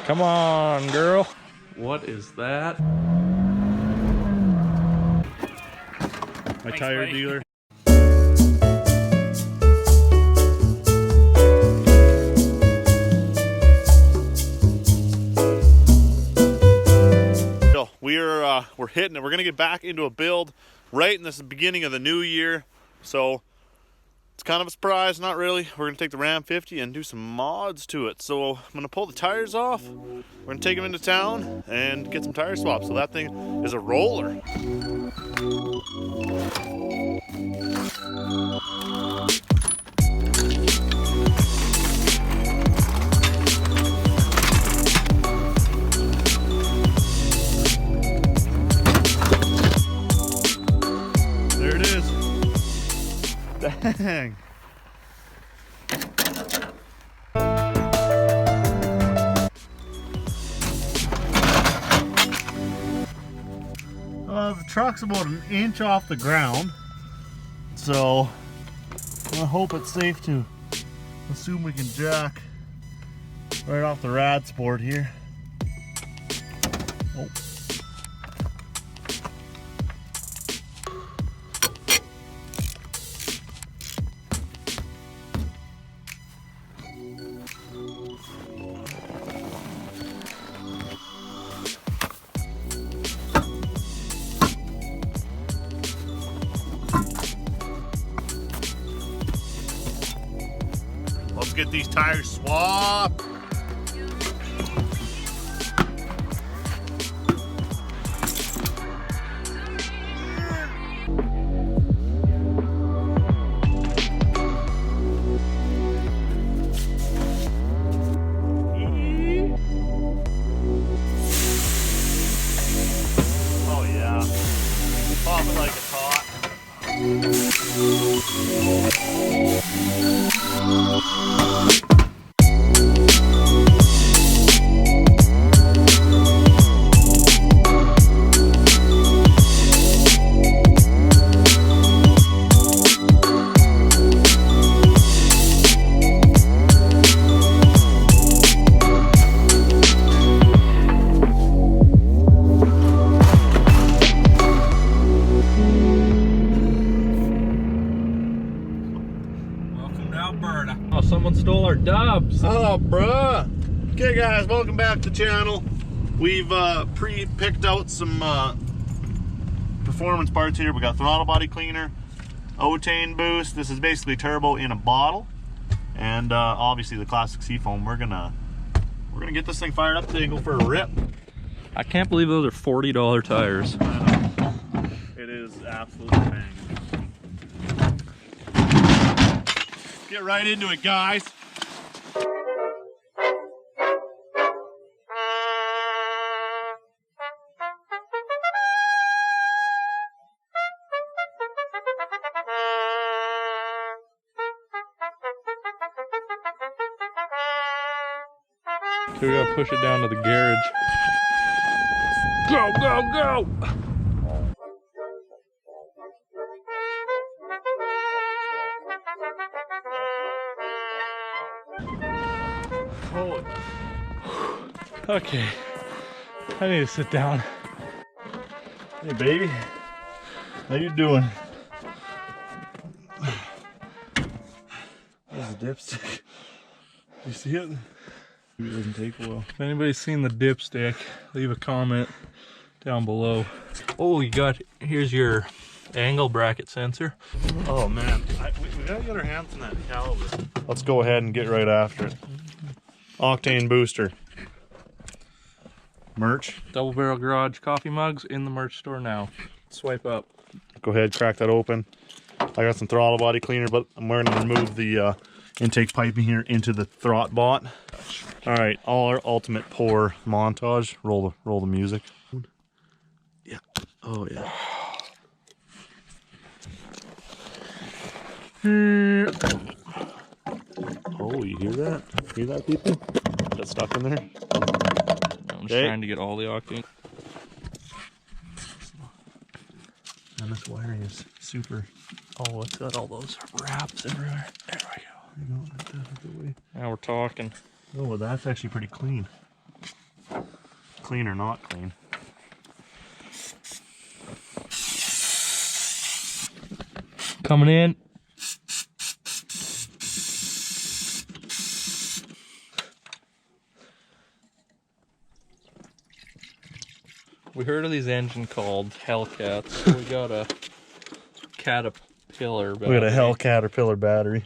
Come on, girl. What is that? My tire dealer. We're hitting it. We're gonna get back into a build right in this beginning of the new year. So it's kind of a surprise, not really. We're gonna take the Ram 50 and do some mods to it. So I'm gonna pull the tires off. We're gonna take them into town and get some tire swaps. So that thing is a roller. There it is. Dang. The truck's about an inch off the ground, so I hope it's safe to assume we can jack right off the rad sport here. Oh. Let's get these tires swapped. Oh yeah, pop it like it's hot. Oh, someone stole our dubs. Oh, bruh. Okay, guys, welcome back to the channel. We've pre-picked out some performance parts here. We got throttle body cleaner, octane boost. This is basically turbo in a bottle, and obviously the classic seafoam. We're gonna get this thing fired up today and go for a rip. I can't believe those are $40 tires. I know. It is absolutely banging. Get right into it, guys. So we gotta push it down to the garage. Go, go, go! Hold it. Okay, I need to sit down. Hey, baby. How you doing? There's a dipstick. You see it? It doesn't take a while. If anybody's seen the dipstick, leave a comment down below. Oh, here's your angle bracket sensor. Oh man, we gotta get our hands on that caliber. Let's go ahead and get right after it. Octane booster. Merch. Double Barrel Garage coffee mugs in the merch store now. Swipe up. Go ahead, crack that open. I got some throttle body cleaner, but I'm going to remove the intake piping here into the throt bot. All right, all our ultimate pour montage. Roll the music. Yeah. Oh yeah. Oh, you hear that? Hear that, people? Got stuck in there. I'm just trying to get all the octane. And this wiring is super. Oh, it's got all those wraps everywhere. There we go. Now we're talking. Oh, well, that's actually pretty clean. clean or not clean. Coming in. We heard of these engine called Hellcats, so we got a Caterpillar battery. We got a Hell Caterpillar battery.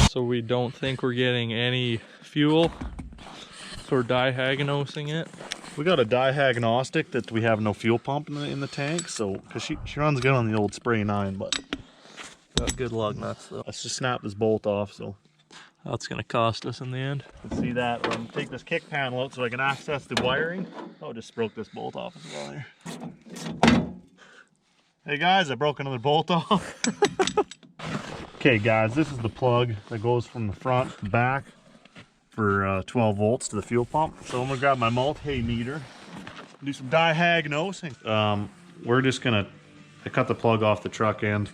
So we don't think we're getting any fuel, so we're diagnosing it. We got a diagnostic that we have no fuel pump in the tank, so because she runs good on the old spray 9, but Got good lug nuts though. let's just snap this bolt off. So That's gonna cost us in the end. let's see that. Take this kick panel out so I can access the wiring. Oh, just broke this bolt off as well here. Hey guys, I broke another bolt off. Okay guys, this is the plug that goes from the front to back for 12 volts to the fuel pump. So I'm gonna grab my multimeter, do some diagnosing. We're just gonna cut the plug off the truck end.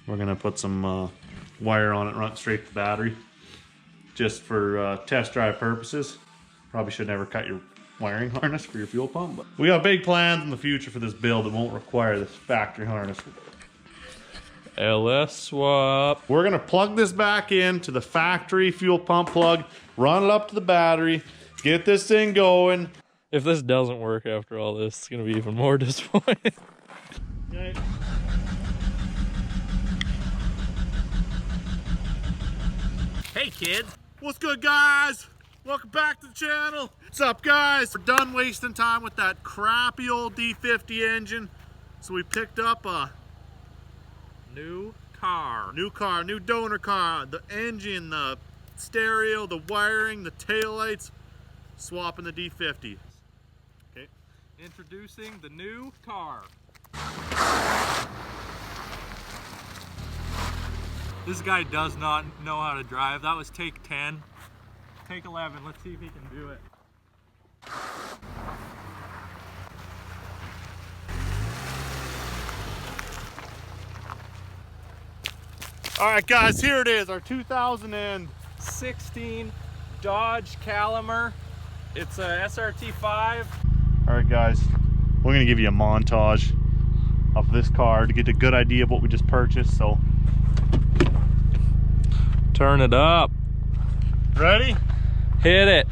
We're gonna put some wire on it, run it straight to the battery, just for test drive purposes. Probably should never cut your wiring harness for your fuel pump, but we got big plans in the future for this build that won't require this factory harness. LS swap. We're gonna plug this back into the factory fuel pump plug, run it up to the battery, get this thing going. If this doesn't work after all this, it's gonna be even more disappointing. Okay. Hey kid. What's good guys? Welcome back to the channel. What's up guys? We're done wasting time with that crappy old D50 engine. So we picked up a New car. new donor car. The engine, the stereo, the wiring, the taillights, swapping the D50. Okay. Introducing the new car. This guy does not know how to drive. That was take 10. Take 11. Let's see if he can do it. All right guys, here it is, our 2016 Dodge Calamar. It's a SRT4. All right guys, we're gonna give you a montage of this car to get a good idea of what we just purchased. So Turn it up. ready? Hit it.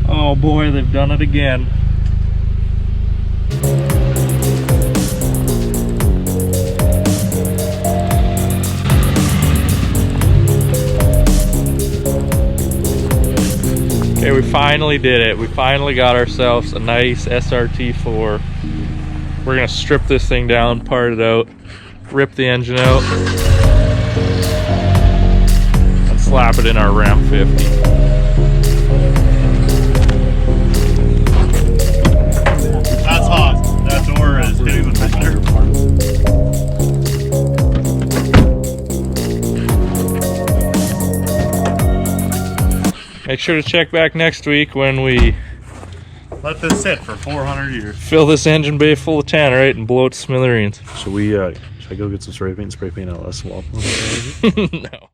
Oh boy, they've done it again. Okay, we finally did it. We finally got ourselves a nice SRT4. We're gonna strip this thing down, part it out, rip the engine out, and slap it in our Ram 50. That's hot. That door is hitting the fender. Make sure to check back next week when we Let this sit for 400 years. fill this engine bay full of tannerite and blow it to smithereens. Should I go get some spray paint and spray paint out? Let's swap. No.